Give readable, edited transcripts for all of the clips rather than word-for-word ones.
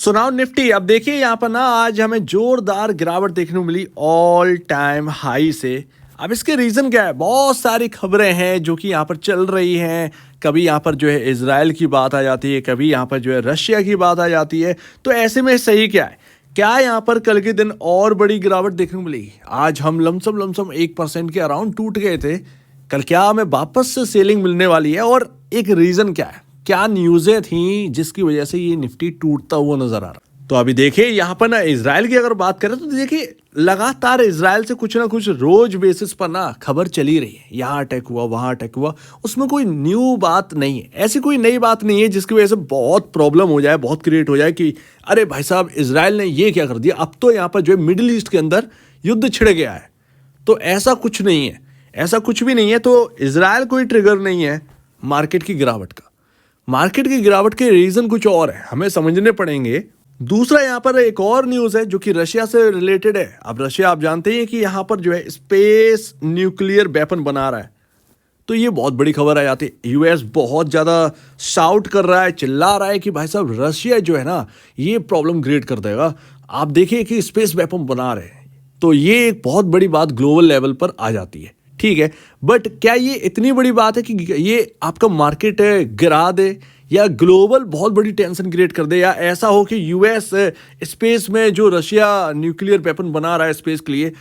So now Nifty, अब देखिए यहाँ पर ना आज हमें जोरदार गिरावट देखने को मिली ऑल टाइम हाई से। अब इसके रीज़न क्या है? बहुत सारी खबरें हैं जो कि यहाँ पर चल रही हैं। कभी यहाँ पर जो है इजराइल की बात आ जाती है, कभी यहाँ पर जो है रशिया की बात आ जाती है। तो ऐसे में सही क्या है? क्या यहाँ पर कल के दिन और बड़ी गिरावट देखने को मिली? आज हम लमसम 1% के अराउंड टूट गए थे। कल क्या हमें वापस से सेलिंग मिलने वाली है? और एक रीज़न क्या है? क्या न्यूज़ें थी जिसकी वजह से ये निफ्टी टूटता हुआ नजर आ रहा? तो अभी देखिए यहाँ पर ना इजराइल की अगर बात करें तो देखिए लगातार इजराइल से कुछ ना कुछ रोज बेसिस पर ना खबर चली रही है। यहाँ अटैक हुआ, वहाँ अटैक हुआ, उसमें कोई न्यू बात नहीं है, ऐसी कोई नई बात नहीं है जिसकी वजह से बहुत प्रॉब्लम हो जाए, बहुत क्रिएट हो जाए कि अरे भाई साहब इजराइल ने ये क्या कर दिया, अब तो यहाँ पर जो है मिडिल ईस्ट के अंदर युद्ध छिड़ गया है। तो ऐसा कुछ नहीं है, ऐसा कुछ भी नहीं है। तो इजराइल कोई ट्रिगर नहीं है मार्केट की गिरावट का। मार्केट की गिरावट के रीजन कुछ और है, हमें समझने पड़ेंगे। दूसरा यहाँ पर एक और न्यूज़ है जो कि रशिया से रिलेटेड है। अब रशिया आप जानते हैं कि यहाँ पर जो है स्पेस न्यूक्लियर वेपन बना रहा है। तो ये बहुत बड़ी खबर आ जाती है। यूएस बहुत ज़्यादा शाउट कर रहा है, चिल्ला रहा है कि भाई साहब रशिया जो है ना ये प्रॉब्लम क्रिएट कर देगा। आप देखिए कि स्पेस वेपन बना रहे हैं, तो ये एक बहुत बड़ी बात ग्लोबल लेवल पर आ जाती है। ठीक है, बट क्या ये इतनी बड़ी बात है कि ये आपका मार्केट गिरा दे या ग्लोबल बहुत बड़ी टेंशन क्रिएट कर दे, या ऐसा हो कि यूएस स्पेस में जो रशिया न्यूक्लियर वेपन बना रहा है स्पेस के लिए,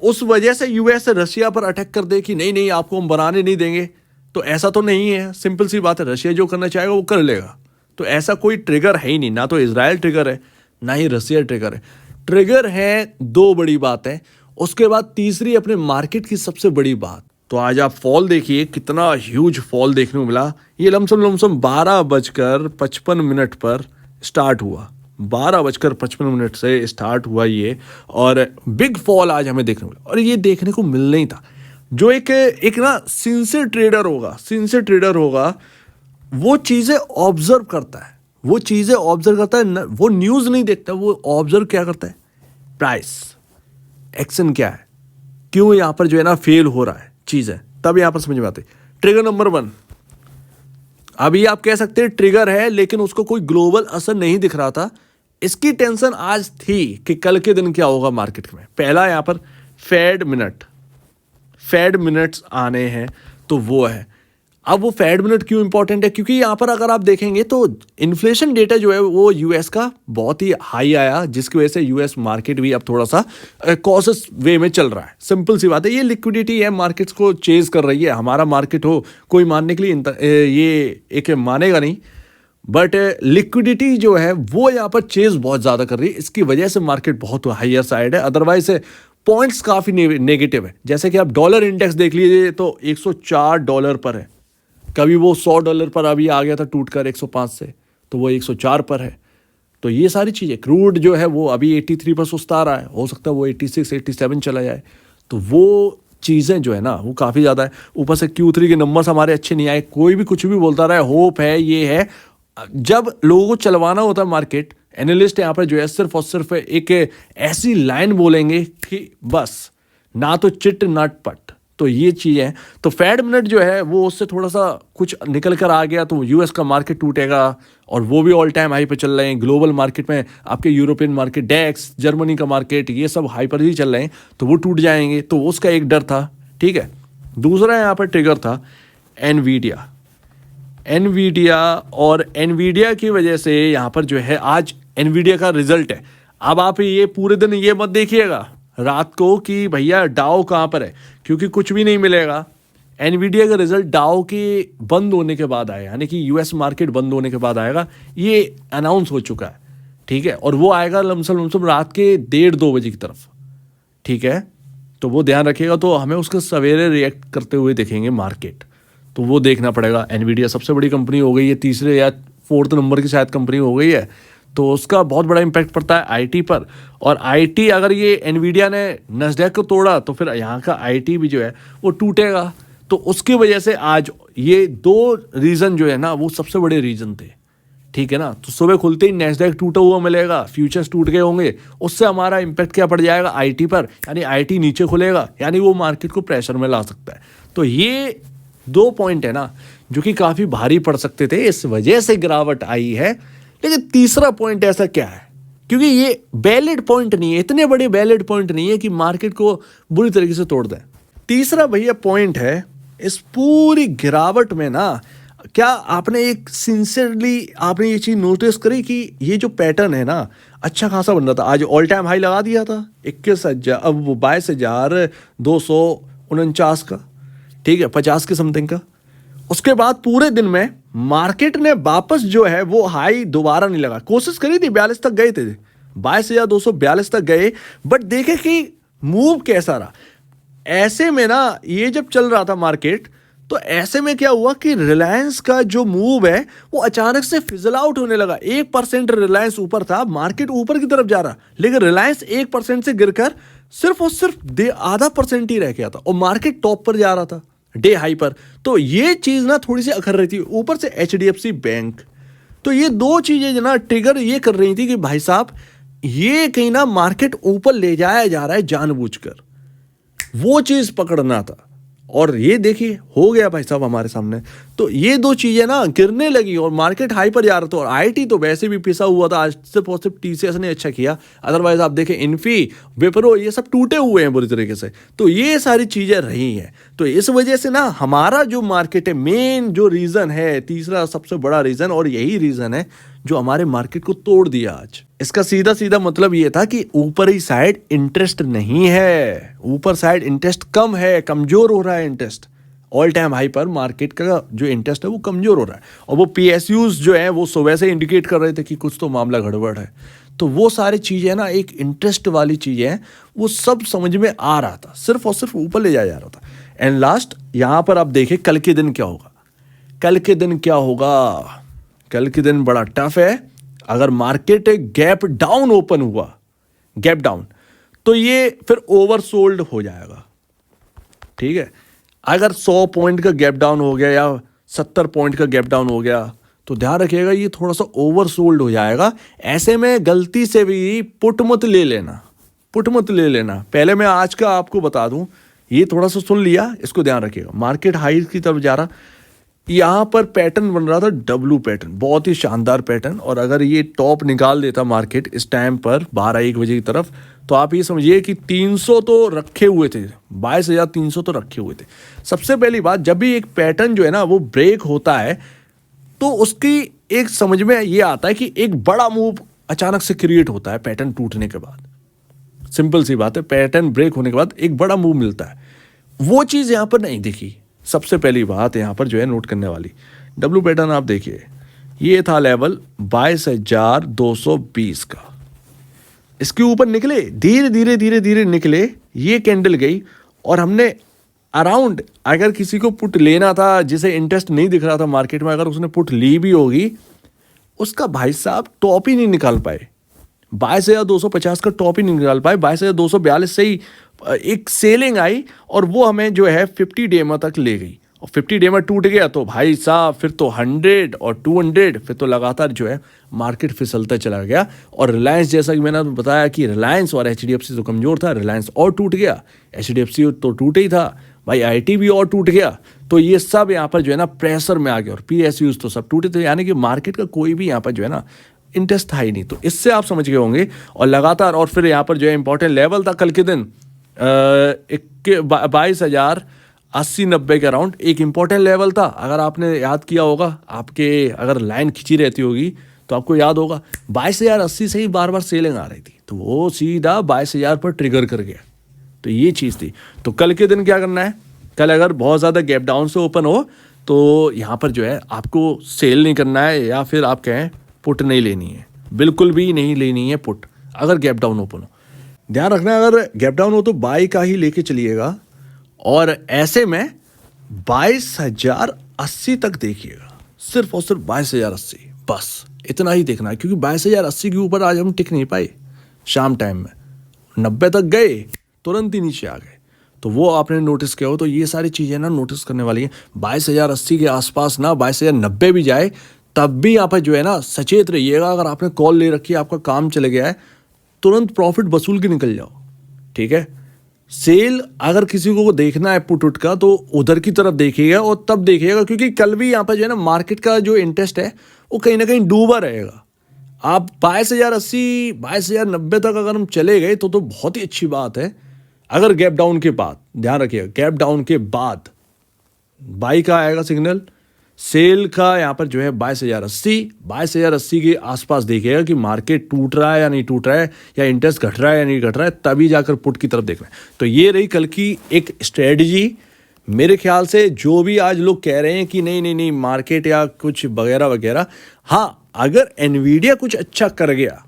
उस वजह से यूएस रशिया पर अटैक कर दे कि नहीं नहीं आपको हम बनाने नहीं देंगे? तो ऐसा तो नहीं है। सिंपल सी बात है, रशिया जो करना चाहेगा वो कर लेगा। तो ऐसा कोई ट्रिगर है ही नहीं, ना तो इजराइल ट्रिगर है ना ही रशिया ट्रिगर है। ट्रिगर है दो बड़ी बातें, उसके बाद तीसरी अपने मार्केट की सबसे बड़ी बात। तो आज आप फॉल देखिए, कितना ह्यूज फॉल देखने को मिला। ये लमसम 12:55 पर स्टार्ट हुआ, 12:55 से स्टार्ट हुआ ये, और बिग फॉल आज हमें देखने को मिला। और ये देखने को मिल नहीं था। जो एक ना सिंसियर ट्रेडर होगा वो चीज़ें ऑब्जर्व करता है, वो न्यूज़ नहीं देखता, वो ऑब्जर्व क्या करता है, प्राइस एक्शन क्या है, क्यों यहाँ पर जो है ना फेल हो रहा है चीज़ है, तब यहाँ पर समझ में आती। ट्रिगर नंबर 1, अभी आप कह सकते हैं ट्रिगर है लेकिन उसको कोई ग्लोबल असर नहीं दिख रहा था। इसकी टेंशन आज थी कि कल के दिन क्या होगा मार्केट में। पहला यहाँ पर फेड मिनट्स आने हैं, तो वो है। अब वो फेड मिनट क्यों इंपॉर्टेंट है? क्योंकि यहाँ पर अगर आप देखेंगे तो इन्फ्लेशन डेटा जो है वो यूएस का बहुत ही हाई आया, जिसकी वजह से यूएस मार्केट भी अब थोड़ा सा कॉशियस वे में चल रहा है। सिंपल सी बात है, ये लिक्विडिटी है, मार्केट्स को चेज कर रही है। हमारा मार्केट हो, कोई मानने के लिए ये एक मानेगा नहीं, बट लिक्विडिटी जो है वो यहाँ पर चेज बहुत ज़्यादा कर रही है। इसकी वजह से मार्केट बहुत हाइयर साइड है। अदरवाइज पॉइंट्स काफ़ी नेगेटिव है। जैसे कि आप डॉलर इंडेक्स देख लीजिए तो $104 पर है, कभी वो $100 पर अभी आ गया था टूटकर 105 से, तो वो 104 पर है। तो ये सारी चीज़ें, क्रूड जो है वो अभी 83 पर सुस्ता रहा है, हो सकता है वो 86 87 चला जाए। तो वो चीज़ें जो है ना वो काफ़ी ज़्यादा है। ऊपर से Q3 के नंबर्स हमारे अच्छे नहीं आए, कोई भी कुछ भी बोलता रहा है, होप है, ये है। जब लोगों को चलवाना होता है मार्केट, एनालिस्ट यहाँ पर जो है सिर्फ और सिर्फ एक ऐसी लाइन बोलेंगे कि बस ना तो चिट ना पट। तो ये चीज़ है। तो फेड मिनट जो है वो उससे थोड़ा सा कुछ निकल कर आ गया तो यूएस का मार्केट टूटेगा, और वो भी ऑल टाइम हाई पे चल रहे हैं। ग्लोबल मार्केट में आपके यूरोपियन मार्केट, डेक्स, जर्मनी का मार्केट, ये सब हाई पर ही चल रहे हैं, तो वो टूट जाएंगे। तो उसका एक डर था। ठीक है, दूसरा यहाँ पर ट्रिगर था एनवीडिया, और एनवीडिया की वजह से यहाँ पर जो है आज एनवीडिया का रिजल्ट है। अब आप ये पूरे दिन ये मत देखिएगा रात को कि भैया डाउ कहाँ पर है, क्योंकि कुछ भी नहीं मिलेगा। एनवीडिया का रिजल्ट डाउ के बंद होने के बाद आएगा, यानी कि यूएस मार्केट बंद होने के बाद आएगा। ये अनाउंस हो चुका है, ठीक है, और वो आएगा लमसम रात के 1:30-2 बजे की तरफ। ठीक है, तो वो ध्यान रखिएगा। तो हमें उसके सवेरे रिएक्ट करते हुए देखेंगे मार्केट, तो वो देखना पड़ेगा। एनवीडिया सबसे बड़ी कंपनी हो गई है, तीसरे या 4th नंबर की शायद कंपनी हो गई है, तो उसका बहुत बड़ा इम्पैक्ट पड़ता है आईटी पर। और आईटी, अगर ये एनवीडिया ने नस्डैक को तोड़ा तो फिर यहाँ का आईटी भी जो है वो टूटेगा। तो उसकी वजह से आज ये 2 रीज़न जो है ना वो सबसे बड़े रीज़न थे। ठीक है ना, तो सुबह खुलते ही नैस्डैक टूटा हुआ मिलेगा, फ्यूचर्स टूट गए होंगे, उससे हमारा इम्पैक्ट क्या पड़ जाएगा आईटी पर, यानी आईटी नीचे खुलेगा, यानी वो मार्केट को प्रेशर में ला सकता है। तो ये 2 पॉइंट है ना जो कि काफ़ी भारी पड़ सकते थे, इस वजह से गिरावट आई है। लेकिन तीसरा पॉइंट ऐसा क्या है, क्योंकि ये वैलिड पॉइंट नहीं है, इतने बड़े वैलिड पॉइंट नहीं है कि मार्केट को बुरी तरीके से तोड़ दें। तीसरा भैया पॉइंट है, इस पूरी गिरावट में ना, क्या आपने एक सिंसियरली आपने ये चीज नोटिस करी कि ये जो पैटर्न है ना अच्छा खासा बन रहा था, आज ऑल टाइम हाई लगा दिया था 21,000, अब वो 22,249 का, ठीक है, 50 के समथिंग का। उसके बाद पूरे दिन में मार्केट ने वापस जो है वो हाई दोबारा नहीं लगा, कोशिश करी थी, 42 तक गए थे, 22,242 तक गए, बट देखे कि मूव कैसा रहा। ऐसे में ना ये जब चल रहा था मार्केट, तो ऐसे में क्या हुआ कि रिलायंस का जो मूव है वो अचानक से फिजल आउट होने लगा। 1% रिलायंस ऊपर था, मार्केट ऊपर की तरफ जा रहा, लेकिन रिलायंस 1% से गिरकर सिर्फ और सिर्फ 0.5% ही रह गया था और मार्केट टॉप पर जा रहा था, डे हाई पर। तो ये चीज ना थोड़ी सी अखर रही थी, ऊपर से HDFC बैंक। तो ये दो चीजें ना ट्रिगर ये कर रही थी कि भाई साहब ये कहीं ना मार्केट ऊपर ले जाया जा रहा है जानबूझकर, वो चीज पकड़ना था। और ये देखिए हो गया भाई साहब हमारे सामने। तो ये दो चीजें ना गिरने लगी और मार्केट हाई पर जा रहा था। और आईटी तो वैसे भी पिसा हुआ था, आज से पॉजिटिव TCS ने अच्छा किया, अदरवाइज आप देखें इन्फी, विप्रो, ये सब टूटे हुए हैं बुरी तरीके से। तो ये सारी चीजें रही हैं। तो इस वजह से ना हमारा जो मार्केट है, मेन जो रीजन है, तीसरा सबसे बड़ा रीजन, और यही रीजन है जो हमारे मार्केट को तोड़ दिया आज। इसका सीधा सीधा मतलब ये था कि ऊपरी साइड इंटरेस्ट नहीं है, ऊपर साइड इंटरेस्ट कम है, कमजोर हो रहा है इंटरेस्ट। ऑल टाइम हाई पर मार्केट का जो इंटरेस्ट है वो कमजोर हो रहा है, और वो PSUs जो है वो सुबह से इंडिकेट कर रहे थे कि कुछ तो मामला गड़बड़ है। तो वो सारी चीजें ना, एक इंटरेस्ट वाली चीजें हैं, वो सब समझ में आ रहा था, सिर्फ और सिर्फ ऊपर ले जाया जा रहा था। एंड लास्ट यहां पर आप देखें कल के दिन क्या होगा। कल के दिन क्या होगा, कल के दिन बड़ा टफ है। अगर मार्केट गैप डाउन ओपन हुआ, गैप डाउन, तो ये फिर ओवरसोल्ड हो जाएगा, ठीक है। अगर 100 पॉइंट का गैप डाउन हो गया या 70 पॉइंट का गैप डाउन हो गया, तो ध्यान रखिएगा ये थोड़ा सा ओवरसोल्ड हो जाएगा। ऐसे में गलती से भी पुट मत ले लेना, पुट मत ले लेना। पहले मैं आज का आपको बता दूं, ये थोड़ा सा सुन लिया, इसको ध्यान रखिएगा। मार्केट हाई की तरफ जा रहा, यहां पर पैटर्न बन रहा था W पैटर्न, बहुत ही शानदार पैटर्न। और अगर ये टॉप निकाल देता मार्केट इस टाइम पर 12-1 बजे की तरफ, तो आप ये समझिए कि 300 तो रखे हुए थे, 22,300 तो रखे हुए थे। सबसे पहली बात, जब भी एक पैटर्न जो है ना वो ब्रेक होता है, तो उसकी एक समझ में ये आता है कि एक बड़ा मूव अचानक से क्रिएट होता है पैटर्न टूटने के बाद। सिंपल सी बात है, पैटर्न ब्रेक होने के बाद एक बड़ा मूव मिलता है। वो चीज यहां पर नहीं दिखी। सबसे पहली बात यहां पर जो है नोट करने वाली, W पैटर्न आप देखिए, ये था लेवल 22,220 का। इसके ऊपर निकले, धीरे धीरे धीरे धीरे निकले, ये कैंडल गई, और हमने अराउंड, अगर किसी को पुट लेना था, जिसे इंटरेस्ट नहीं दिख रहा था मार्केट में, अगर उसने पुट ली भी होगी, उसका भाई साहब टॉप ही नहीं निकाल पाए। 22,250 का टॉप ही नहीं निकाल पाए। 22,242 से ही एक सेलिंग आई, और वो हमें जो है 50 डेमा तक ले गई, और 50 डेमा टूट गया तो भाई साहब फिर तो 100 और 200, फिर तो लगातार जो है मार्केट फिसलता चला गया। और रिलायंस, जैसा कि मैंने बताया कि रिलायंस और HDFC तो कमजोर था, रिलायंस और टूट गया, HDFC तो टूटे ही था भाई, IT भी और टूट गया। तो ये सब यहाँ पर जो है ना प्रेशर में आ गया, और PSUs तो सब टूटे थे। यानी कि मार्केट का कोई भी यहाँ पर जो है ना इंटरेस्ट था ही नहीं। तो इससे आप समझ गए होंगे। और लगातार, और फिर यहाँ पर जो है इंपॉर्टेंट लेवल था कल के दिन 22,080-90 के अराउंड एक इंपॉर्टेंट लेवल था। अगर आपने याद किया होगा, आपके अगर लाइन खिंची रहती होगी तो आपको याद होगा, 22,080 से ही बार बार सेलिंग आ रही थी, तो वो सीधा 22,000 पर ट्रिगर कर गया। तो ये चीज़ थी। तो कल के दिन क्या करना है, कल अगर बहुत ज़्यादा गैप डाउन से ओपन हो, तो यहाँ पर जो है आपको सेल नहीं करना है, या फिर आप कहें पुट नहीं लेनी है, बिल्कुल भी नहीं लेनी है पुट, अगर गैप डाउन ओपन हो। ध्यान रखना है, अगर गैप डाउन हो तो बाई का ही लेके चलिएगा, और ऐसे में 22,080 तक देखिएगा, सिर्फ और सिर्फ 22,080, बस इतना ही देखना है। क्योंकि 22,080 के ऊपर आज हम टिक नहीं पाए, शाम टाइम में 90 तक गए, तुरंत ही नीचे आ गए। तो वो आपने नोटिस किया हो। तो ये सारी चीज़ें ना नोटिस करने वाली हैं। 22,080 के आसपास ना 22,090 भी जाए, तब भी यहाँ पर जो है ना सचेत रहिएगा। अगर आपने कॉल ले रखी है, आपका काम चले गया है, तुरंत प्रॉफिट वसूल के निकल जाओ, ठीक है। सेल अगर किसी को देखना है पुट उट का, तो उधर की तरफ देखिएगा, और तब देखिएगा, क्योंकि कल भी यहाँ पर जो है ना मार्केट का जो इंटरेस्ट है वो कहीं ना कहीं डूबा रहेगा। आप 22,080 22,090 तक अगर हम चले गए तो बहुत ही अच्छी बात है। अगर गैप डाउन के बाद, ध्यान रखिएगा, गैप डाउन के बाद बाई का आएगा सिग्नल, सेल का यहाँ पर जो है 22,080 के आसपास देखिएगा कि मार्केट टूट रहा है या नहीं टूट रहा है, या इंटरेस्ट घट रहा है या नहीं घट रहा है, तभी जाकर पुट की तरफ देखना है। तो ये रही कल की एक स्ट्रेटजी। मेरे ख्याल से जो भी आज लोग कह रहे हैं कि नहीं नहीं नहीं मार्केट या कुछ वगैरह वगैरह, हाँ अगर एनवीडिया कुछ अच्छा कर गया,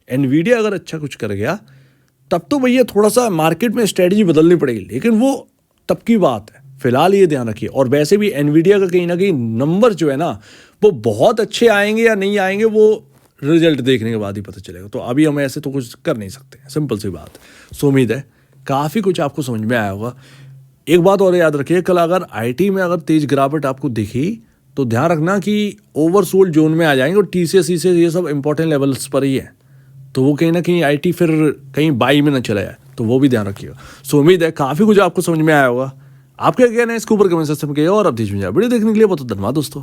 एनवीडिया अगर अच्छा कुछ कर गया तब तो भैया थोड़ा सा मार्केट में स्ट्रेटजी बदलनी पड़ेगी, लेकिन वो तब की बात है। फिलहाल ये ध्यान रखिए। और वैसे भी एनवीडिया का कहीं ना कहीं नंबर जो है ना वो बहुत अच्छे आएंगे या नहीं आएंगे वो रिजल्ट देखने के बाद ही पता चलेगा। तो अभी हम ऐसे तो कुछ कर नहीं सकते, सिंपल सी बात। सो उम्मीद है काफ़ी कुछ आपको समझ में आया होगा। एक बात और याद रखिए, कल अगर आईटी में अगर तेज गिरावट आपको दिखी तो ध्यान रखना कि ओवरसोल्ड जोन में आ जाएंगे, और टीसीएस ये सब इंपॉर्टेंट लेवल्स पर ही है, तो वो कहीं ना कहीं आईटी फिर कहीं बाई में ना चला जाए, तो वो भी ध्यान रखिएगा। सो उम्मीद है काफ़ी कुछ आपको समझ में आया होगा। आपके क्या कहना है इसके ऊपर कमेंट सेक्शन में कहिए, और अब वीडियो देखने के लिए बहुत धन्यवाद दोस्तों।